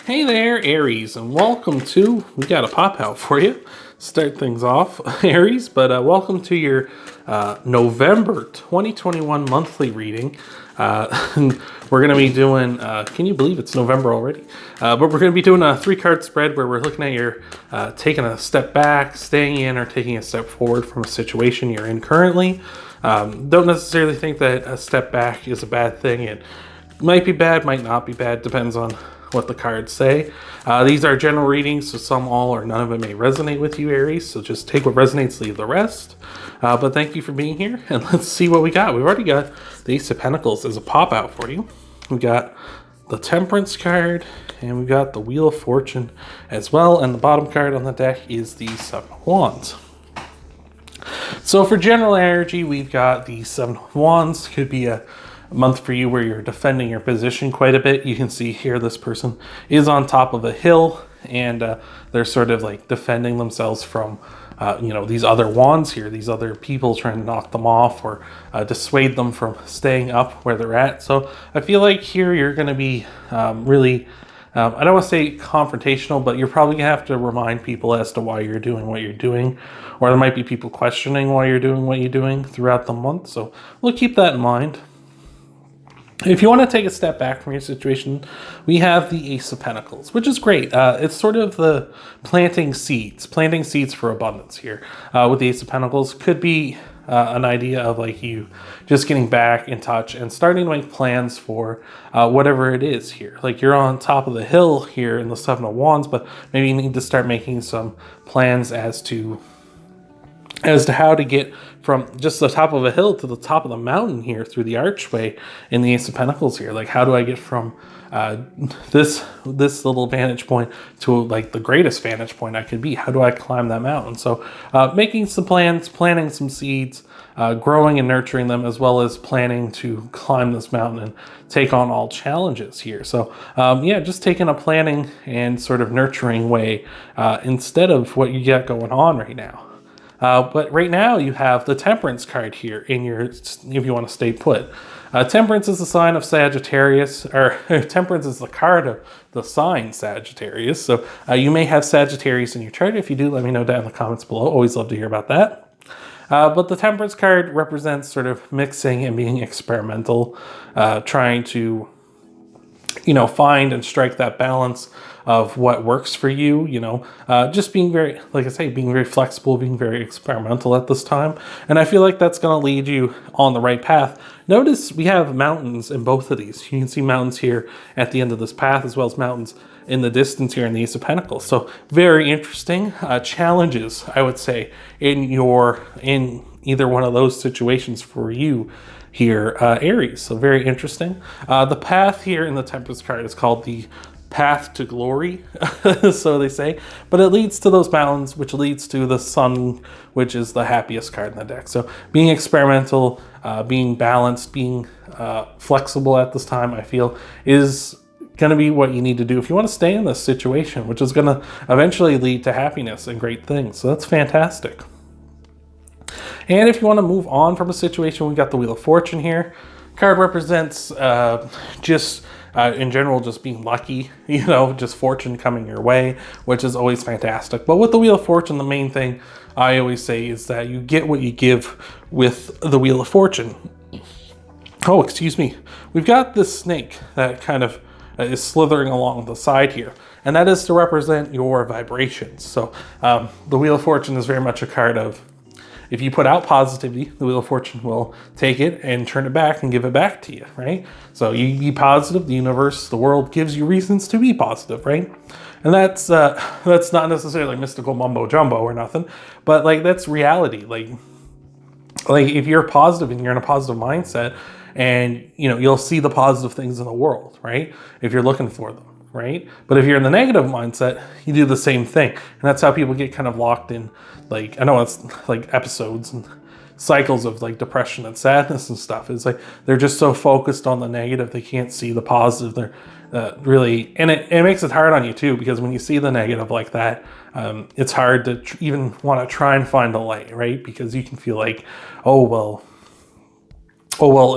Hey there, Aries, and welcome to, we got a pop out for you, start things off, Aries, but welcome to your November 2021 monthly reading. We're going to be doing, can you believe it's November already? But we're going to be doing a 3-card spread where we're looking at your taking a step back, staying in, or taking a step forward from a situation you're in currently. Don't necessarily think that a step back is a bad thing. It might be bad, might not be bad, depends on what the cards say. These are general readings, so some, all, or none of it may resonate with you, Aries. So just take what resonates, leave the rest. But thank you for being here, and let's see what we got. We've already got the Ace of Pentacles as a pop out for you. We got the Temperance card, and we've got the Wheel of Fortune as well. And the bottom card on the deck is the Seven of Wands. So for general energy, we've got the Seven of Wands. Could be a month for you where you're defending your position quite a bit. You can see here this person is on top of a hill, and they're sort of like defending themselves from these other wands here, these other people trying to knock them off or dissuade them from staying up where they're at. So I feel like here you're going to be really I don't want to say confrontational, but you're probably gonna have to remind people as to why you're doing what you're doing, or there might be people questioning why you're doing what you're doing throughout the month. So we'll keep that in mind. If you want to take a step back from your situation, we have the Ace of Pentacles, which is great. It's sort of the planting seeds for abundance here. With the Ace of Pentacles, could be an idea of like you just getting back in touch and starting to make plans for whatever it is here. Like you're on top of the hill here in the Seven of Wands, but maybe you need to start making some plans as to how to get from just the top of a hill to the top of the mountain here through the archway in the Ace of Pentacles here. Like, how do I get from this little vantage point to like the greatest vantage point I could be? How do I climb that mountain? So making some plans, planting some seeds, growing and nurturing them, as well as planning to climb this mountain and take on all challenges here. So just taking a planning and sort of nurturing way instead of what you got going on right now. But right now you have the Temperance card here in your, if you want to stay put. Temperance is the sign of Sagittarius, or Temperance is the card of the sign Sagittarius. So you may have Sagittarius in your chart. If you do, let me know down in the comments below. Always love to hear about that. But the Temperance card represents sort of mixing and being experimental, trying to find and strike that balance of what works for you, just being very, like I say, being very flexible, being very experimental at this time. And I feel like that's going to lead you on the right path. Notice we have mountains in both of these. You can see mountains here at the end of this path, as well as mountains in the distance here in the Ace of Pentacles. So very interesting challenges, I would say, in either one of those situations for you here, Aries. So very interesting. The path here in the Temperance card is called the path to glory, so they say, but it leads to those mountains, which leads to the sun, which is the happiest card in the deck. So being experimental, being balanced, being flexible at this time, I feel is going to be what you need to do if you want to stay in this situation, which is going to eventually lead to happiness and great things. So that's fantastic. And if you want to move on from a situation, we got the Wheel of Fortune here. Card represents in general, just being lucky, just fortune coming your way, which is always fantastic. But with the Wheel of Fortune, the main thing I always say is that you get what you give with the Wheel of Fortune. Oh, excuse me. We've got this snake that kind of is slithering along the side here, and that is to represent your vibrations. So the Wheel of Fortune is very much a card of, if you put out positivity, the Wheel of Fortune will take it and turn it back and give it back to you, right? So you be positive, the universe, the world gives you reasons to be positive, right? And that's not necessarily mystical mumbo jumbo or nothing, but like that's reality. Like if you're positive and you're in a positive mindset, and you'll see the positive things in the world, right? If you're looking for them. Right? But if you're in the negative mindset, you do the same thing. And that's how people get kind of locked in, like, I know it's like episodes and cycles of like depression and sadness and stuff. It's like they're just so focused on the negative, they can't see the positive. They're really, and it makes it hard on you too, because when you see the negative like that, it's hard to even want to try and find the light, right? Because you can feel like, oh well,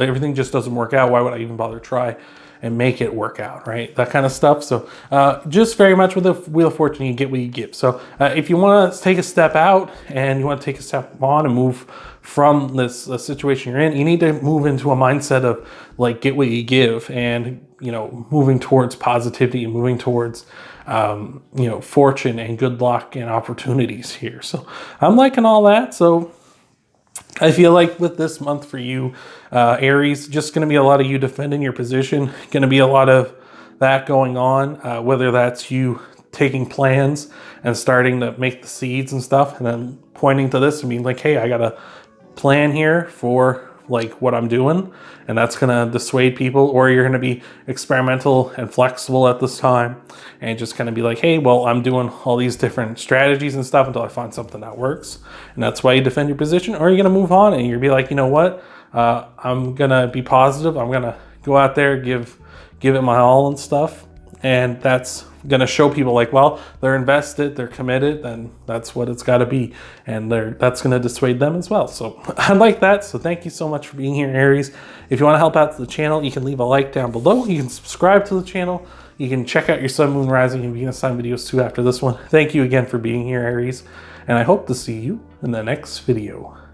everything just doesn't work out. Why would I even bother try? and make it work out, right? That kind of stuff. So just very much with the Wheel of Fortune, you get what you give. So if you want to take a step out and you want to take a step on and move from this situation you're in, you need to move into a mindset of like get what you give, and you know, moving towards positivity and moving towards you know, fortune and good luck and opportunities here. So I'm liking all that. So I feel like with this month for you, Aries, just going to be a lot of you defending your position, going to be a lot of that going on, whether that's you taking plans and starting to make the seeds and stuff, and then pointing to this and being like, hey, I got a plan here for like what I'm doing, and that's going to dissuade people. Or you're going to be experimental and flexible at this time and just kind of be like, hey, well, I'm doing all these different strategies and stuff until I find something that works. And that's why you defend your position. Or you're going to move on and you'll be like, you know what, I'm going to be positive. I'm going to go out there, give it my all and stuff. And that's going to show people like, well, they're invested, they're committed, then that's what it's got to be. And that's going to dissuade them as well. So I like that. So thank you so much for being here, Aries. If you want to help out the channel, you can leave a like down below. You can subscribe to the channel. You can check out your Sun, Moon, Rising, and Venus sign videos too after this one. Thank you again for being here, Aries. And I hope to see you in the next video.